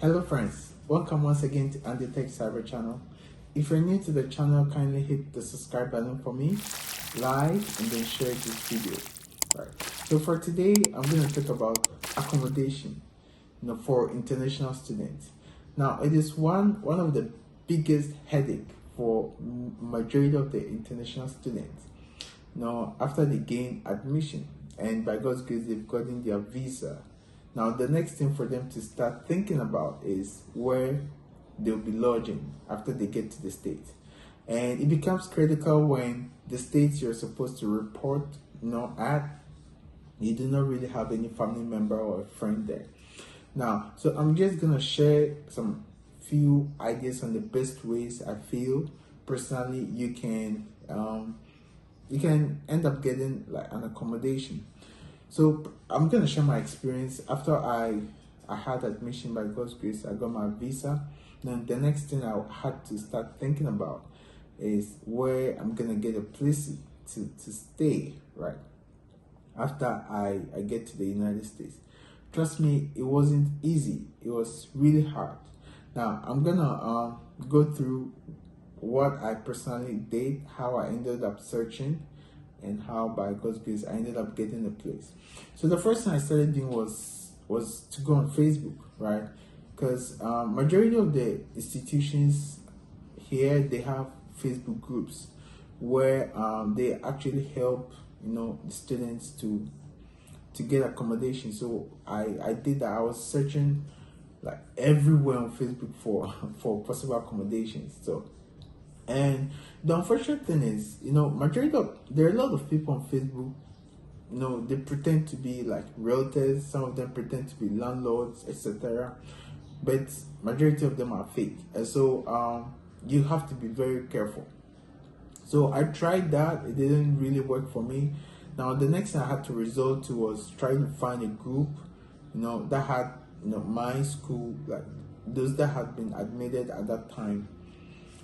Hello friends, welcome once again to Andy Tech Cyber channel. If you're new to the channel, kindly hit the subscribe button for me, like, and then share this video. Right. So for today, I'm going to talk about accommodation, for international students. Now, it is one of the biggest headache for majority of the international students. Now, after they gain admission, and by God's grace, they've gotten their visa. Now, the next thing for them to start thinking about is where they'll be lodging after they get to the States. And it becomes critical when the states you're supposed to report, at, you do not really have any family member or a friend there. Now, so I'm just going to share some few ideas on the best ways I feel personally you can end up getting like an accommodation. So I'm going to share my experience. After I had admission, by God's grace, I got my visa. Then the next thing I had to start thinking about is where I'm going to get a place to stay, right? After I get to the United States. Trust me, it wasn't easy. It was really hard. Now, I'm going to go through what I personally did, how I ended up searching, and how by God's grace I ended up getting a place. So the first thing I started doing was to go on Facebook, right? Because majority of the institutions here, they have Facebook groups where they actually help the students to get accommodation. So I did that. I was searching like everywhere on Facebook for possible accommodations. And the unfortunate thing is, there are a lot of people on Facebook, they pretend to be like realtors, some of them pretend to be landlords, etc. But majority of them are fake. And so you have to be very careful. So I tried that, it didn't really work for me. Now the next thing I had to resort to was trying to find a group, that had, my school, like those that had been admitted at that time.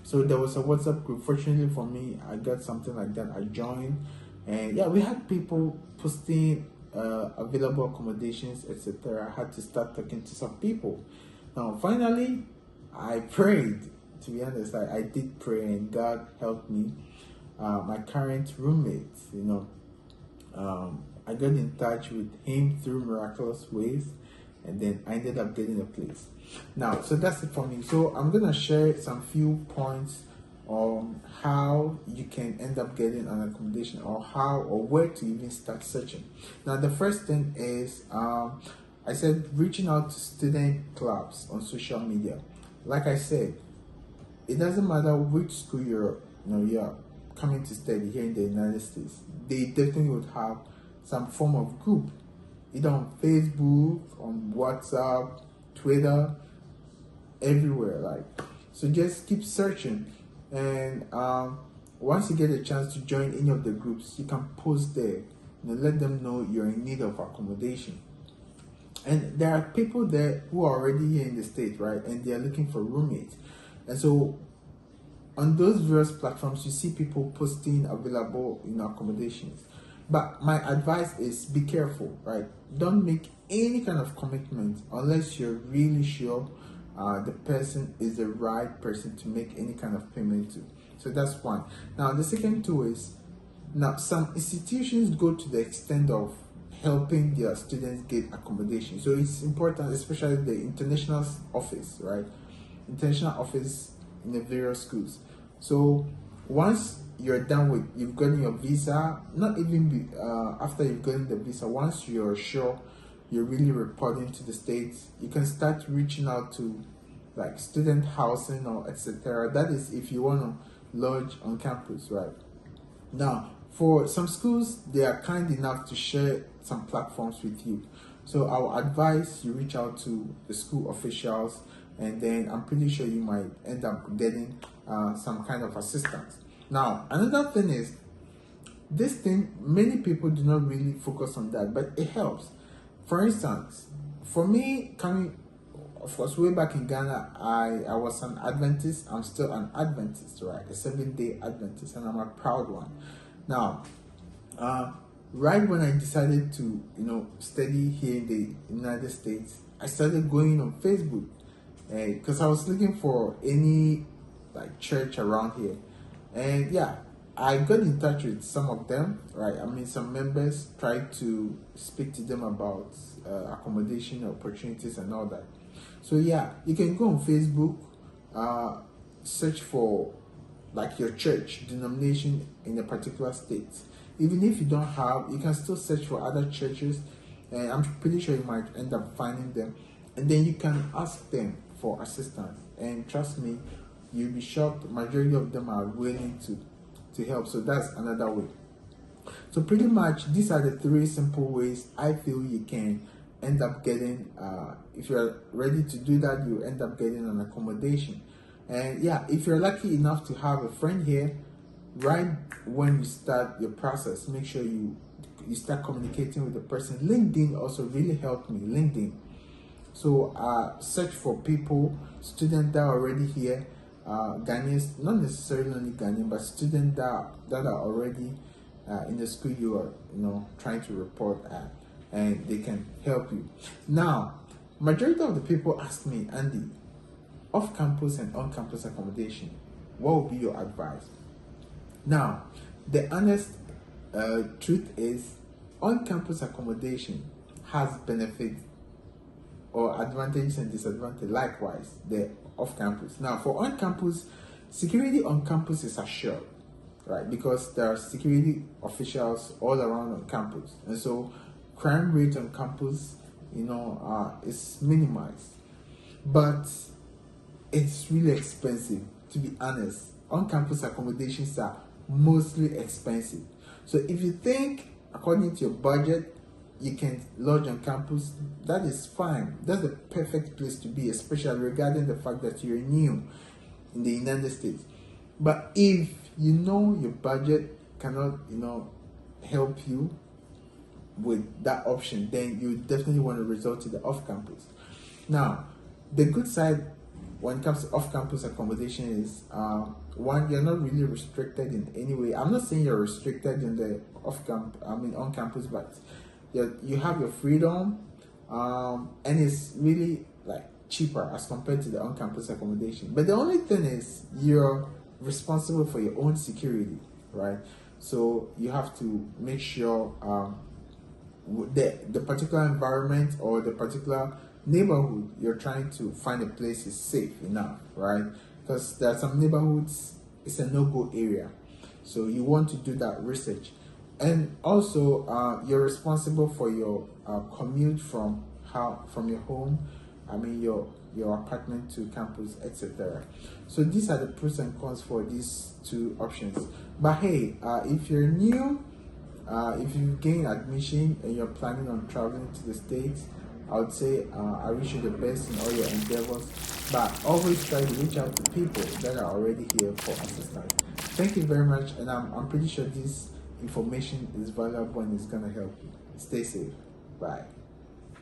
So there was a WhatsApp group. Fortunately for me, I got something like that. I joined, and yeah, we had people posting available accommodations, etc. I had to start talking to some people. Now, finally, I prayed. To be honest, I did pray, and God helped me. My current roommate, I got in touch with him through miraculous ways, and then I ended up getting a place. Now, so that's it for me. So I'm gonna share some few points on how you can end up getting an accommodation, or where to even start searching. Now, the first thing is I said reaching out to student clubs on social media. Like I said, it doesn't matter which school you're coming to study here in the United States. They definitely would have some form of group, either on Facebook, on WhatsApp, Twitter, everywhere. So just keep searching, and once you get a chance to join any of the groups, you can post there, let them know you're in need of accommodation. And there are people there who are already here in the state, right, and they are looking for roommates. And so on those various platforms, you see people posting available accommodations. But my advice is be careful, right? Don't make any kind of commitment unless you're really sure the person is the right person to make any kind of payment to. So that's one. Now, the second two is, now some institutions go to the extent of helping their students get accommodation. So it's important, especially the international office, right? International office in the various schools. So once you're done with, you've gotten your visa, not even after you've gotten the visa, once you're sure you're really reporting to the States, you can start reaching out to like student housing or etc. That is if you want to lodge on campus, right? Now, for some schools, they are kind enough to share some platforms with you. So I will advise you reach out to the school officials, and then I'm pretty sure you might end up getting some kind of assistance. Now, another thing is, this thing, many people do not really focus on that, but it helps. For instance, for me, coming, of course, way back in Ghana, I was an Adventist. I'm still an Adventist, right? A 7-day Adventist, and I'm a proud one. Now, right when I decided to, study here in the United States, I started going on Facebook because I was looking for any like church around here, and yeah, I got in touch with some of them, right? I mean, some members, tried to speak to them about accommodation opportunities and all that. So yeah, you can go on Facebook, search for like your church denomination in a particular state. Even if you don't have, you can still search for other churches, and I'm pretty sure you might end up finding them. And then you can ask them for assistance. And trust me, you'll be shocked. Majority of them are willing to help. So that's another way. So pretty much these are the three simple ways I feel you can end up getting. If you're ready to do that, you end up getting an accommodation. And yeah, if you're lucky enough to have a friend here, right when you start your process, make sure you start communicating with the person. LinkedIn also really helped me. LinkedIn. So search for people, students that are already here, Ghanaians, not necessarily only Ghanaian, but students that are already in the school you are trying to report at, and they can help you. Now, majority of the people ask me, Andy, off-campus and on-campus accommodation, what would be your advice? Now, the honest truth is, on-campus accommodation has benefits or advantages and disadvantages. Likewise, the off-campus. Now, for on-campus, security on campus is assured, right? Because there are security officials all around on campus, and so crime rate on campus, is minimized. But it's really expensive, to be honest. On-campus accommodations are mostly expensive. So if you think, according to your budget, you can lodge on campus, that is fine. That's the perfect place to be, especially regarding the fact that you're new in the United States. But if you know your budget cannot, help you with that option, then you definitely want to resort to the off-campus. Now, the good side when it comes to off-campus accommodation is, one, you're not really restricted in any way. I'm not saying you're restricted in the on campus, but you have your freedom, and it's really like cheaper as compared to the on-campus accommodation. But the only thing is, you're responsible for your own security, right? So you have to make sure the particular environment or the particular neighborhood you're trying to find a place is safe enough, right? Because there are some neighborhoods it's a no-go area, so you want to do that research. And also you're responsible for your commute from your home, your apartment to campus, etc. So these are the pros and cons for these two options. But hey, if you're new, if you gain admission and you're planning on traveling to the States, I would say I wish you the best in all your endeavors, but always try to reach out to people that are already here for assistance. Thank you very much, and I'm pretty sure this information is valuable and it's going to help you. Stay safe. Bye.